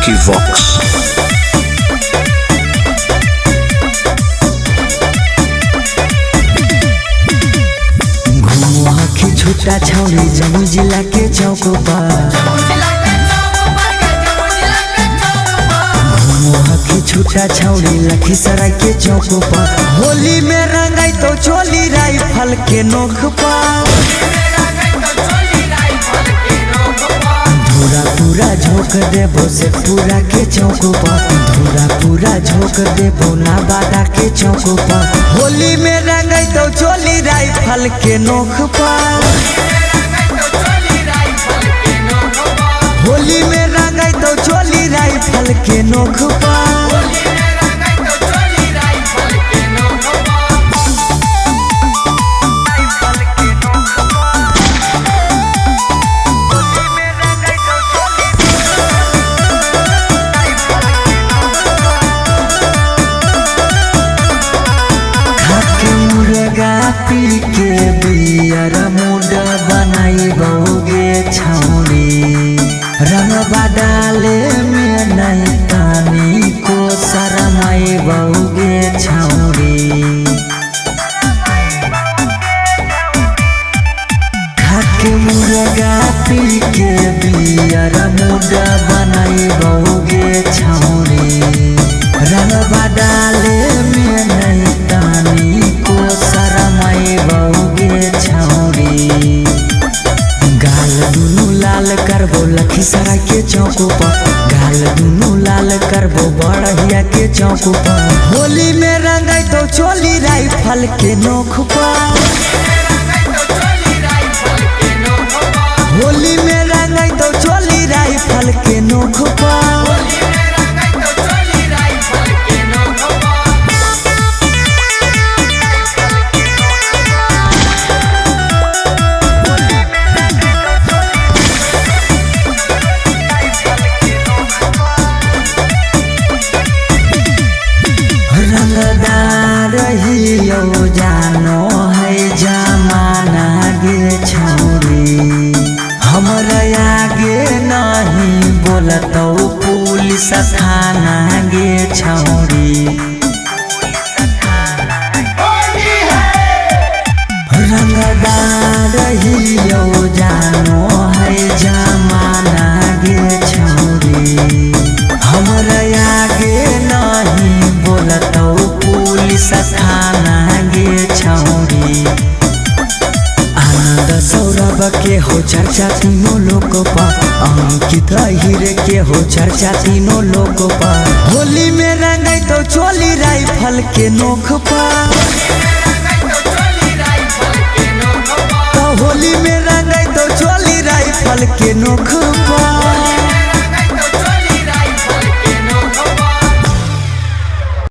Vicky Vox. छुट्टा छौड़ी जमुई जिला के चौक पर छुट्टा छौड़ी लखीसराय के चौक पर होली में रंगाई तो चोली राइफल के नोक पर धूरा पूरा झोंक देबो से पूरा के चौक पर धूरा पूरा झोंक देबो नाबादा के चौक पर होली में रंगाई तो चोली राइफल के नोक पर होली में रंगाई तो चोली राइफल के नोक पर पी के बियर मुड बनाई बहुगे छौड़ी रंगबा डाले में नहीं तानी को शरमाई बहुगे छौड़ी खाके मुर्गा पी के बियर मुड बनाई बहुगे छौड़ी रंगबा डाले में नहीं तानी को शरमाई बहुगे छौड़ी गाल दुनु लाल करबो लखीसराय के चौक पर गाल दुनु लाल करबो बड़हिया के चौक पर होली में रंगाई तो चोली राइफल के नोक पर होली में रंगाई तो चोली राइफल के नोक पर रहियो जानो है जमाना गे छौरी हमरा आगे नहीं बोलतो पुलिस थाना गे छौरी रंगदार रहियो जानो है जमाना गे छौरी हमरा आगे नहीं बोलतो पुलिस थाना गे छौरी आनंद सौरभ के हो चर्चा तीनों लोग पर अंकित हीरे के हो चर्चा तीनों लोग पर होली में रंगाई तो चोली राइफल के नोक पर होली में रंगाई तो चोली राइफल के नोक पर।